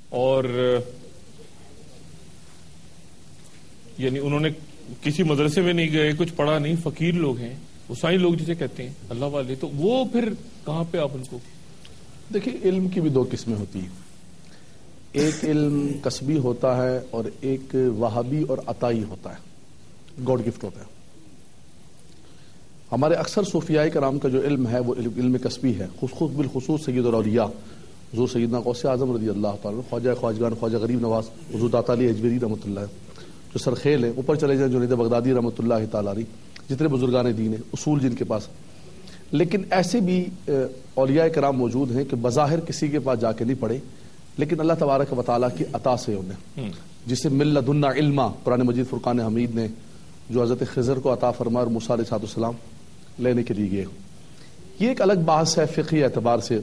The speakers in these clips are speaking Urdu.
اور یعنی انہوں نے کسی مدرسے میں نہیں گئے، کچھ پڑھا نہیں، فقیر لوگ ہیں، عیسائی لوگ جسے کہتے ہیں اللہ والے، تو وہ پھر کہاں پہ آپ ان کو؟ دیکھیں، علم کی بھی دو قسمیں ہوتی ہیں، ایک علم کسبی ہوتا ہے اور ایک وہابی اور عطائی ہوتا ہے، گاڈ گفٹ ہوتا ہے۔ ہمارے اکثر صوفیاء کرام کا جو علم ہے وہ علم کسبی ہے، خود بالخصوص سید الاولیاء حضور سیدنا غوث اعظم رضی اللہ تعالیٰ، خواجہ خواجگان خواجہ غریب نواز حضور داتا علی اجمیری رحمۃ اللہ، جو سرخیل ہیں، اوپر چلے جائیں جنید بغدادی رحمۃ اللہ تعالیٰ علیہ، جتنے بزرگان دین ہیں، اصول جن کے پاس۔ لیکن ایسے بھی اولیاء کرام موجود ہیں کہ بظاہر کسی کے پاس جا کے نہیں پڑھے، لیکن اللہ تبارک و تعالیٰ کی عطا سے انہیں، جسے من لدنا علما قرآن مجید فرقان حمید نے جو حضرت خضر کو عطا فرمایا اور موسیٰ علیہ السلام لینے کے لیے گئے۔ یہ ایک الگ بحث ہے فقہی اعتبار سے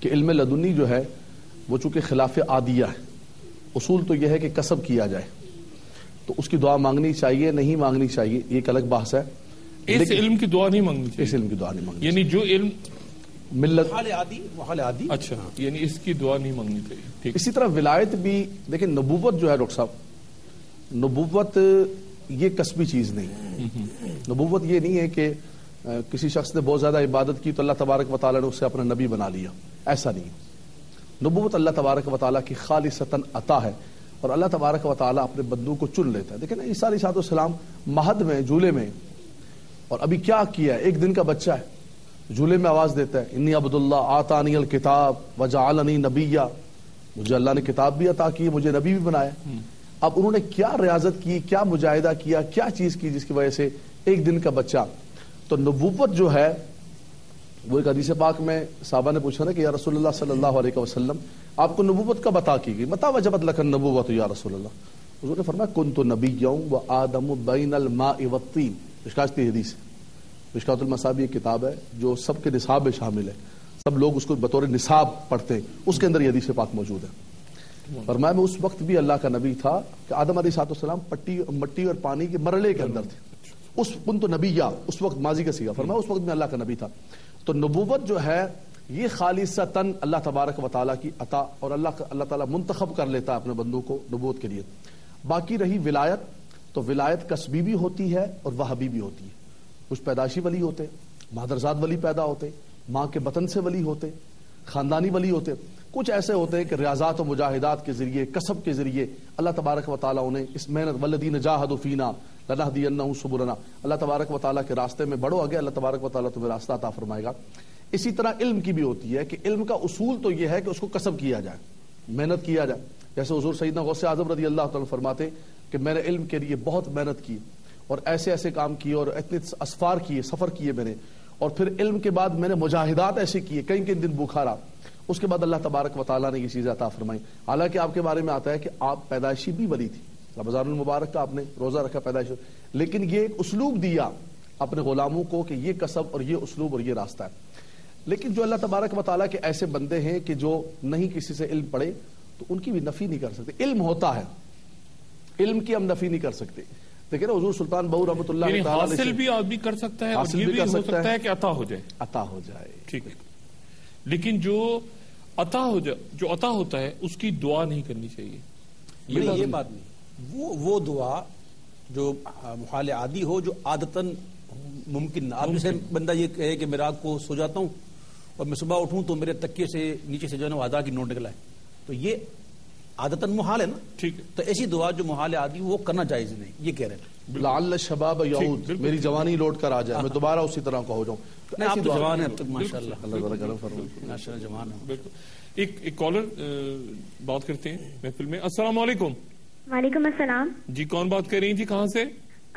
کہ علم لدنی جو ہے وہ چونکہ خلاف عادیہ ہے، اصول تو یہ ہے کہ کسب کیا جائے، تو اس کی دعا مانگنی چاہیے نہیں مانگنی چاہیے یہ ایک الگ بحث ہے۔ اس علم کی دعا نہیں مانگنی چاہیے، اس علم کی دعا نہیں مانگنی یعنی جو علم ملت محال عادی، اچھا، یعنی اس کی دعا نہیں مانگنی چاہیے، ٹھیک۔ اسی طرح ولایت بھی دیکھیں، نبوت جو ہے ڈاکٹر صاحب، نبوت یہ کسبی چیز نہیں، نبوت یہ نہیں ہے کہ کسی شخص نے بہت زیادہ عبادت کی تو اللہ تبارک و تعالیٰ نے اسے اپنا نبی بنا لیا، ایسا نہیں۔ نبوت اللہ تبارک و تعالیٰ کی خالصتاً عطا ہے، اور اللہ تبارک و تعالیٰ اپنے بندوں کو چن لیتا ہے۔ دیکھیں نا، عیسیٰ علیہ السلام مہد میں، جھولے میں، اور ابھی کیا کیا ہے، ایک دن کا بچہ ہے، جھولے میں آواز دیتا ہے انی عبد اللہ آتانی الکتاب وجعلنی نبیا، مجھے اللہ نے کتاب بھی عطا کی، مجھے نبی بھی بنایا۔ اب انہوں نے کیا ریاضت کی، کیا مجاہدہ کیا، کیا چیز کی جس کی وجہ سے ایک دن کا بچہ۔ تو نبوت جو ہے وہ ایک حدیث پاک میں صحابہ نے پوچھا نا کہ یا رسول اللہ صلی اللہ علیہ وسلم آپ کو نبوت کب عطا کی گئی، متى وجبت لك النبوۃ یا رسول اللہ؟ حضور نے فرمایا کنت نبیا وآدم بین الماء والطین، مشکات کی حدیث، مشکات المصابیح ایک کتاب ہے جو سب کے نصاب میں شامل ہے، سب لوگ اس کو بطور نصاب پڑھتے ہیں، اس کے اندر یہ حدیث پاک موجود ہے۔ فرمایا میں اس وقت بھی اللہ کا نبی تھا کہ آدم علیہ السلام مٹی اور پانی کے مرحلے کے اندر تھے، اس کنت نبیہ، اس وقت ماضی کا صیغہ، فرمایا اس وقت میں اللہ کا نبی تھا۔ تو نبوت جو ہے یہ خالصتاً اللہ تبارک و تعالیٰ کی عطا، اور اللہ تعالیٰ منتخب کر لیتا ہے اپنے بندوں کو نبوت کے لیے۔ باقی رہی ولایت، تو ولایت کسبی بھی ہوتی ہے اور وہابی بھی ہوتی ہے۔ کچھ پیدائشی ولی ہوتے، مادرزاد ولی پیدا ہوتے، ماں کے بطن سے ولی ہوتے، خاندانی ولی ہوتے، کچھ ایسے ہوتے ہیں کہ ریاضات و مجاہدات کے ذریعے، کسب کے ذریعے اللہ تبارک و تعالیٰ انہیں اس محنت والذین جاہدوا فینا لنہدینہم سبلنا، اللہ تبارک و تعالیٰ کے راستے میں بڑھو آگے، اللہ تبارک و تعالیٰ تمہیں راستہ عطا فرمائے گا۔ اسی طرح علم کی بھی ہوتی ہے کہ علم کا اصول تو یہ ہے کہ اس کو کسب کیا جائے، محنت کیا جائے، جیسے حضور سیدنا غوث اعظم رضی اللہ تعالیٰ فرماتے کہ میں نے علم کے لیے بہت محنت کی اور ایسے ایسے کام کیے اور اتنے اسفار کیے، سفر کیے میں نے، اور پھر علم کے بعد میں نے مجاہدات ایسے کیے، کئی کئی دن بھوکھا رہا، اس کے بعد اللہ تبارک و تعالیٰ نے یہ چیزیں عطا فرمائی۔ حالانکہ آپ کے بارے میں آتا ہے کہ آپ پیدائشی بھی ولی تھی، رمضان المبارک کا آپ نے روزہ رکھا پیدائش، لیکن یہ ایک اسلوب دیا اپنے غلاموں کو کہ یہ کسب اور یہ اسلوب اور یہ راستہ ہے۔ لیکن جو اللہ تبارک و تعالیٰ کے ایسے بندے ہیں کہ جو نہیں کسی سے علم پڑھے، تو ان کی بھی نفی نہیں کر سکتے، علم ہوتا ہے، علم کی ہم نفی نہیں کر سکتے۔ دیکھیں نا حضور سلطان بہو رحمۃ اللہ یعنی حاصل بھی آدمی کر سکتا ہے، اور یہ بھی ہو سکتا ہے کہ عطا ہو جائے، عطا ہو جائے، ٹھیک ہے۔ لیکن جو عطا ہو جائے، جو عطا ہوتا ہے اس کی دعا نہیں کرنی چاہیے، یہ بات نہیں، وہ دعا جو محال عادی ہو، جو عادتاً ممکن نہ، آپ جیسے بندہ یہ کہے کہ میں رات کو سو جاتا ہوں اور میں صبح اٹھوں تو میرے تکیے سے نیچے سے جو ہے نا 1000 کی نوٹ نکلا ہے، تو یہ عادتاً محال ہے نا، ٹھیک ہے۔ تو ایسی دعا جو محال عادی وہ کرنا جائز نہیں، یہ کہہ رہے ہیں لعل الشباب یعود، میری جوانی لوٹ کر آ جائے، میں دوبارہ اسی طرح کا ہو جاؤں۔ آپ تو جوان ہیں اب تک ماشاءاللہ، اللہ تعالیٰ کرم فرمائے، ماشاءاللہ جوان ہیں۔ بالکل۔ ایک کالر بات کرتے ہیں محفل میں۔ السلام علیکم۔ وعلیکم السلام جی، کون بات کر رہی تھی، کہاں سے؟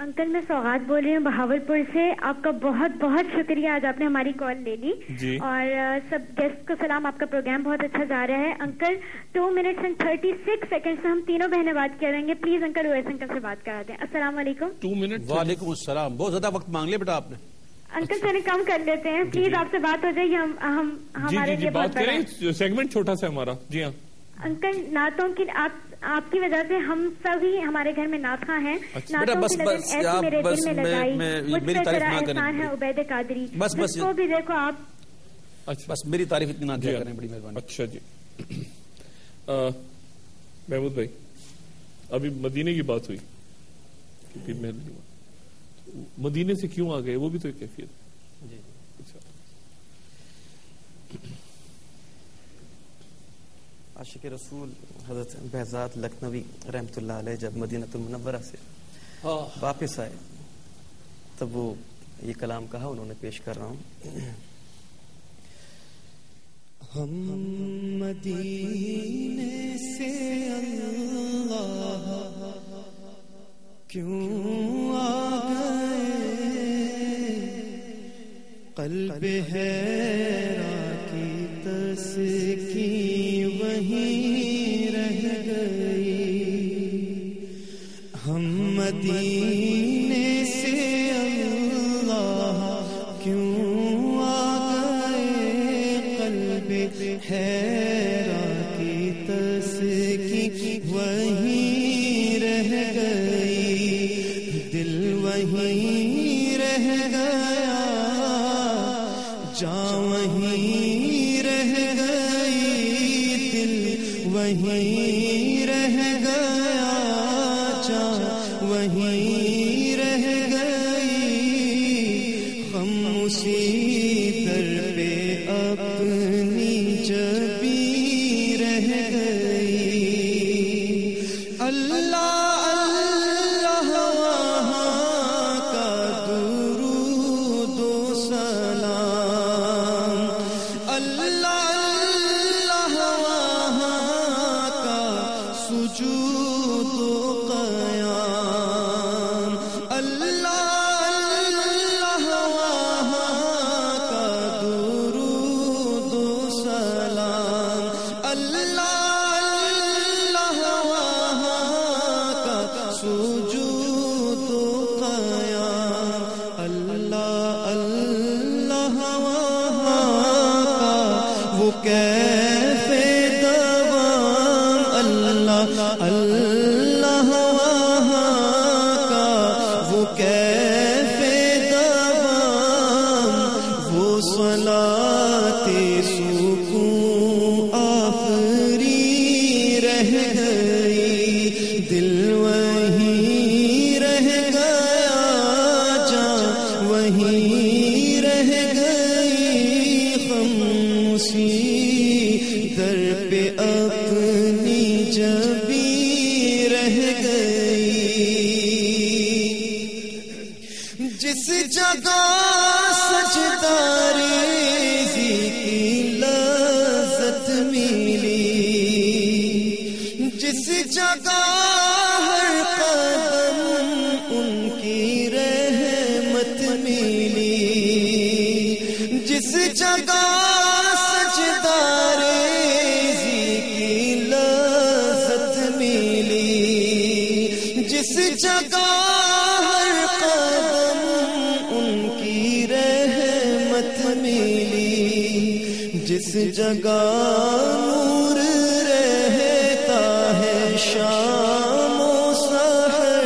انکل میں سوغات بول رہی ہوں بہاولپور سے۔ آپ کا بہت بہت شکریہ، آج آپ نے ہماری کال لے لی جی، اور سب گیسٹ کو سلام، آپ کا پروگرام بہت اچھا جا رہا ہے۔ انکل 2 منٹ اینڈ 36 سیکنڈ سے ہم تینوں بہنیں بات کریں گے، پلیز انکل اویس انکل سے بات کرا دیں۔ السلام علیکم۔ 2 منٹ۔ وعلیکم السلام، بہت زیادہ وقت مانگ لیا بیٹا آپ نے۔ انکل چلے کم کر لیتے ہیں پلیز، آپ سے بات ہو جائے، ہم ہمارے لیے بہت بات کریں، سیگمنٹ چھوٹا سا ہمارا۔ جی ہاں انکل، نعتوں کی آپ کی وجہ سے ہم سبھی ہمارے گھر میں نعتخواں ہیں، نعتوں کی لگن ایسی میرے دل میں لگائی، مجھ پہ تیرا احسان ہے عبید قادری، جس کو بھی دیکھو آپ۔ بس میری تعریف اتنی نہ کیا کریں، بڑی مہربانی۔ اچھا جی، محمود بھائی ابھی مدینے کی بات ہوئی کیونکہ مدینے سے کیوں آ گئے وہ بھی تو ایک کیفیت ہے. جی عاشق رسول حضرت بہزاد لکھنوی رحمۃ اللہ علیہ جب مدینہ المنورہ سے واپس آئے تب وہ یہ کلام کہا, انہوں نے پیش کر رہا ہوں. ہم مدینے سے اللہ کیوں آ گئے, قلب حیران کی تسکین وہیں رہ گئی. ہم مدینے سے اللہ کیوں آ گئے, قلب حیران کی تسکین وہیں رہ گئی, دل وہیں رہ گیا, جان وہیں رہ گئی, دل وہیں رہ گیا, جان وہیں رہ گئی. ہم اسی در پہ اپنی جبیں رہ گئی. اللہ جس جگہ سجدہ ریزی کی لذت ملی, جس جگہ ہر قدم ان کی رحمت ملی, جس جگہ سجدہ ریزی کی لذت ملی, جس جگہ جس جگہ نور رہتا ہے شام و سحر,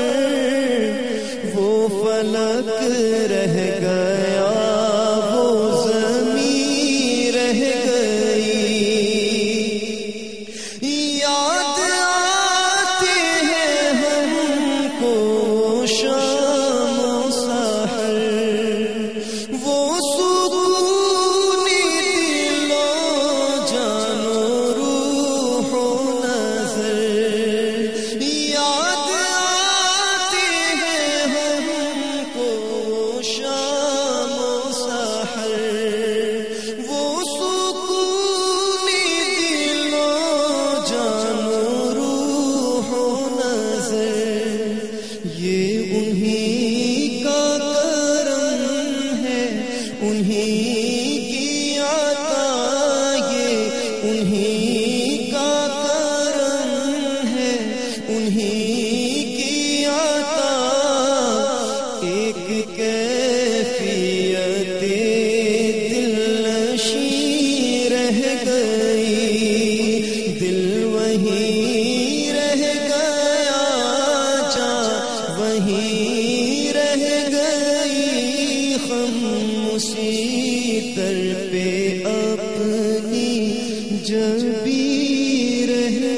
وہ فلک رہ گیا, وہ زمین رہ گئی. یاد آتے ہیں ہم کو شام و سحر, وہ اسی در پہ اپنی جبیں رہ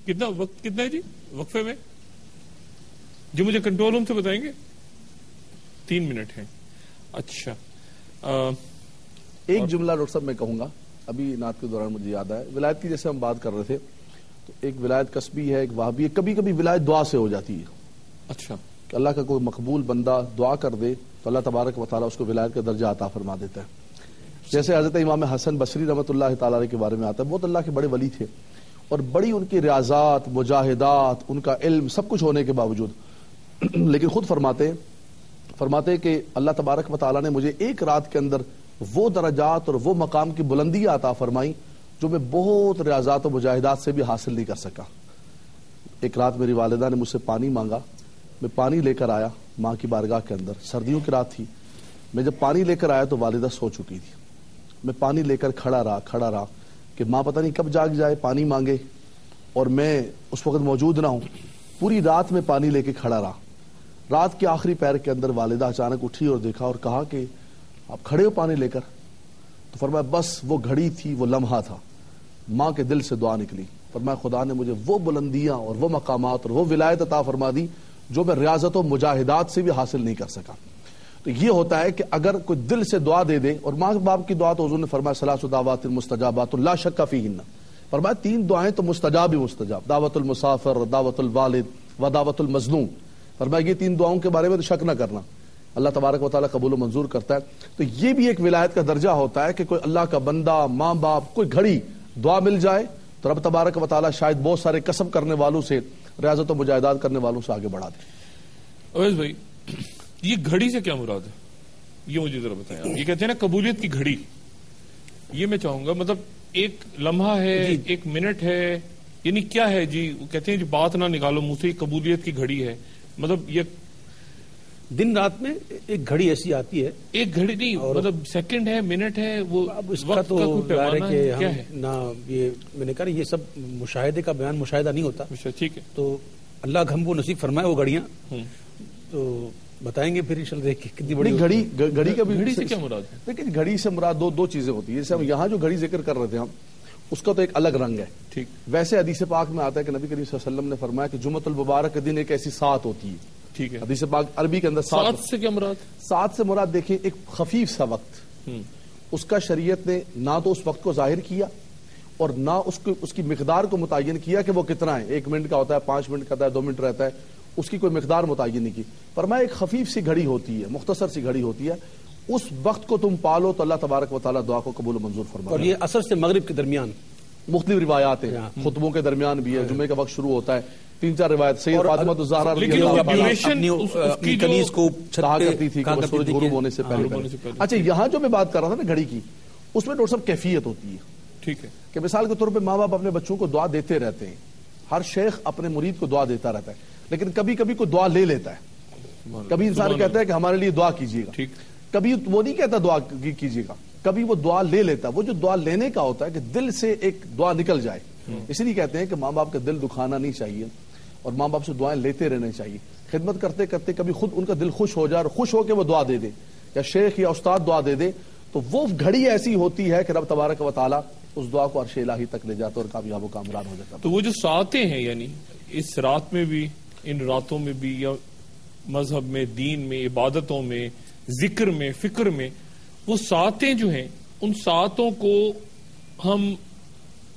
کتنا وقت کتنا ہے جی وقفے میں؟ جی مجھے کنٹرول روم سے بتائیں گے. 3 منٹ ہیں. اچھا ایک جملہ ڈاکٹر صاحب میں کہوں گا, ابھی نعت کے دوران مجھے یاد آیا, ولایت کی جیسے ہم بات کر رہے تھے, تو ایک ولایت کسبی ہے, ایک وہابی ہے. کبھی کبھی ولایت دعا سے ہو جاتی ہے. اچھا, کہ اللہ کا کوئی مقبول بندہ دعا کر دے تو اللہ تبارک و تعالیٰ اس کو ولایت کا درجہ عطا فرما دیتا ہے. جیسے حضرت امام حسن بصری رحمۃ اللہ تعالیٰ علیہ کے بارے میں آتا ہے, بہت اللہ کے بڑے ولی تھے, اور بڑی ان کی ریاضات, مجاہدات, ان کا علم سب کچھ ہونے کے باوجود لیکن خود فرماتے کہ اللہ تبارک و تعالیٰ نے مجھے ایک رات کے اندر وہ درجات اور وہ مقام کی بلندی عطا فرمائی جو میں بہت ریاضات و مجاہدات سے بھی حاصل نہیں کر سکا. ایک رات میری والدہ نے مجھ سے پانی مانگا, میں پانی لے کر آیا ماں کی بارگاہ کے اندر, سردیوں کی رات تھی. میں جب پانی لے کر آیا تو والدہ سو چکی تھی. میں پانی لے کر کھڑا رہا کہ ماں پتہ نہیں کب جاگ جائے, پانی مانگے اور میں اس وقت موجود نہ ہوں. پوری رات میں پانی لے کے کھڑا رہا. رات کے آخری پہر کے اندر والدہ اچانک اٹھی اور دیکھا اور کہا کہ آپ کھڑے ہو پانی لے کر. تو فرمایا بس وہ گھڑی تھی, وہ لمحہ تھا, ماں کے دل سے دعا نکلی. فرمایا خدا نے مجھے وہ بلندیاں اور وہ مقامات اور وہ ولایت عطا فرما دی جو میں ریاضت و مجاہدات سے بھی حاصل نہیں کر سکا. تو یہ ہوتا ہے کہ اگر کوئی دل سے دعا دے دے, اور ماں باپ کی دعا تو حضور نے فرمایا ثلاث دعوات مستجابات لا شک فیہن, فرمایا 3 دعائیں تو مستجاب ہی مستجاب, دعوت المسافر, دعوت الوالد و دعوت المظلوم. فرمایا یہ 3 دعاؤں کے بارے میں تو شک نہ کرنا, اللہ تبارک و تعالیٰ قبول و منظور کرتا ہے. تو یہ بھی ایک ولایت کا درجہ ہوتا ہے کہ کوئی اللہ کا بندہ, ماں باپ, کوئی گھڑی دعا مل جائے تو رب تبارک و تعالیٰ شاید بہت سارے کسب کرنے والوں سے, ریاضت و مجاہدات کرنے والوں سے آگے بڑھا دے. اویس بھائی, یہ گھڑی سے کیا مراد ہے, یہ مجھے ذرا بتائیں. یہ کہتے ہیں نا قبولیت کی گھڑی, یہ میں چاہوں گا مطلب ایک لمحہ ہے, ایک منٹ ہے, یعنی کیا ہے جی؟ کہتے ہیں جی بات نہ نکالو منہ سے, قبولیت کی گھڑی ہے, مطلب یہ دن رات میں ایک گھڑی ایسی آتی ہے, ایک گھڑی نہیں مطلب سیکنڈ ہے, منٹ ہے, وہ اس کا تو ظاہر ہے کہ ہم نہ, یہ میں نے کہا یہ سب مشاہدے کا بیان مشاہدہ نہیں ہوتا. ٹھیک ہے, تو اللہ ہم کو نصیب فرمائے وہ گھڑیاں, تو بتائیں گے پھر انشاءاللہ دیکھ کتنی بڑی گھڑی کا بھی. گھڑی سے کیا مراد ہے؟ لیکن گھڑی سے مراد دو چیزیں ہوتی ہیں. جیسے ہم یہاں جو گھڑی ذکر کر رہے تھے ہم, اس کا تو ایک الگ رنگ ہے. ٹھیک, ویسے حدیث پاک میں آتا ہے کہ نبی کریم صلی اللہ علیہ وسلم نے فرمایا کہ جمعۃ المبارک کے دن ایک ایسی سات ہوتی ہے. ٹھیک ہے, حدیث پاک عربی کے اندر سات سے کیا مراد؟ سات سے مراد دیکھیں ایک خفیف سا وقت, اس کا شریعت نے نہ تو اس وقت کو ظاہر کیا اور نہ اس کی مقدار کو متعین کیا کہ وہ کتنا ہے. 1 منٹ کا ہوتا ہے, 5 منٹ کا ہوتا ہے, 2 منٹ رہتا ہے, اس کی کوئی مقدار متعین نہیں کی. فرمایا ایک خفیف سی گھڑی ہوتی ہے, مختصر سی گھڑی ہوتی ہے, اس وقت کو تم پالو تو اللہ تبارک و تعالیٰ دعا کو قبول و منظور فرمائے. اور یہ عصر سے مغرب کے درمیان مختلف روایات ہیں, خطبوں کے درمیان بھی ہے, جمعے کا وقت شروع ہوتا ہے, 3-4 روایت. سید فاطمہ الزہرا رضی اللہ عنہا اپنی کنیز کو کہا کرتی تھی کہ سورج غروب ہونے سے پہلے. اچھا, یہاں جو میں بات کر رہا تھا نا گھڑی کی, اس میں ڈاکٹر صاحب کیفیت ہوتی ہے. ٹھیک ہے, کہ مثال کے طور پہ ماں باپ اپنے بچوں کو دعا دیتے رہتے ہیں, ہر شیخ اپنے مرید کو دعا دیتا رہتا ہے, لیکن کبھی کبھی کوئی دعا لے لیتا ہے. کبھی انسان کہتا ہے کہ ہمارے لیے دعا کیجیے گا, کبھی وہ نہیں کہتا دعا کیجیے گا, کبھی وہ دعا لے لیتا. وہ جو دعا لینے کا ہوتا ہے کہ دل سے ایک دعا نکل جائے, اس لیے کہتے ہیں کہ ماں باپ کا دل دکھانا نہیں چاہیے اور ماں باپ سے دعائیں لیتے رہنے چاہیے. خدمت کرتے کرتے کبھی خود ان کا دل خوش ہو جائے اور خوش ہو کے وہ دعا دے دے, یا شیخ یا استاد دعا دے دے, تو وہ گھڑی ایسی ہوتی ہے کہ رب تبارک و تعالیٰ اس دعا کو عرش الہی تک لے جاتا اور کامیاب و کامران ہو جاتا. تو وہ جو ساتیں ہیں, یعنی اس رات میں بھی, ان راتوں میں بھی, یا مذہب میں, دین میں, عبادتوں میں, ذکر میں, فکر میں, وہ ساتیں جو ہیں, ان ساتوں کو ہم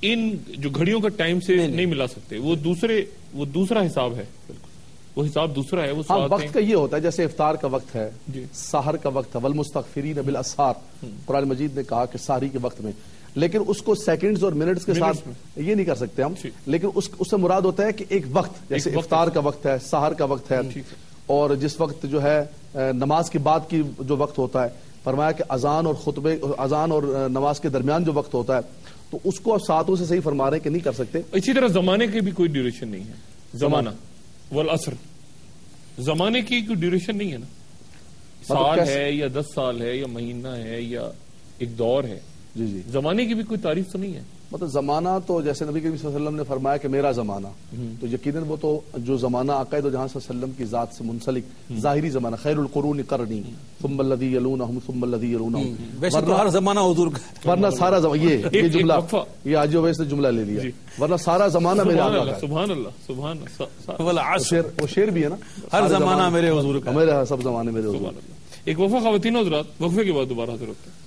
ان جو گھڑیوں کا ٹائم سے نہیں ملا سکتے. وہ دوسرا حساب ہے, وہ حساب دوسرا ہے. وہ وقت کا یہ ہوتا ہے, جیسے افطار کا وقت ہے, سحر کا وقت ہے, والمستغفرین بالاسحار, قرآن مجید نے کہا کہ سحری کے وقت میں, لیکن اس کو سیکنڈز اور منٹس کے ساتھ یہ نہیں کر سکتے ہم. لیکن اس سے مراد ہوتا ہے کہ ایک وقت, جیسے افطار کا وقت ہے, سحر کا وقت ہے, اور جس وقت جو ہے نماز کے بعد کی جو وقت ہوتا ہے, فرمایا کہ اذان اور خطبے, اذان اور نماز کے درمیان جو وقت ہوتا ہے, تو اس کو آپ ساتوں سے صحیح فرما رہے ہیں کہ نہیں کر سکتے. اسی طرح زمانے کی بھی کوئی ڈیوریشن نہیں ہے. زمانہ والعصر, زمانے کی کوئی ڈیوریشن نہیں ہے نا, سال ہے یا 10 سال ہے یا مہینہ ہے یا ایک دور ہے. جی, زمانے کی بھی کوئی تعریف تو نہیں ہے. مطلب زمانہ تو جیسے نبی کریم صلی اللہ علیہ وسلم نے فرمایا کہ میرا زمانہ، تو یقیناً وہ تو جو زمانہ آقا دو جہاں صلی اللہ علیہ وسلم کی ذات سے منسلک ظاہری زمانہ، خیر القرون قرنی ثم الذی یلونہم ثم الذی یلونہم، ویسے تو ہر زمانہ حضور کا، ورنہ سارا زمانہ، یہ جملہ یہ حاجی اویس نے جملہ لے لیا، ورنہ سارا زمانہ میرے آقا کا ہے. سبحان اللہ سبحان اللہ. وہ شعر بھی ہے نا، ہر زمانہ میرے حضور کا، میرے سب زمانے میرے حضور. ایک وقفہ خواتین حضرات، وقفے کے بعد دوبارہ حاضر ہوتے ہیں.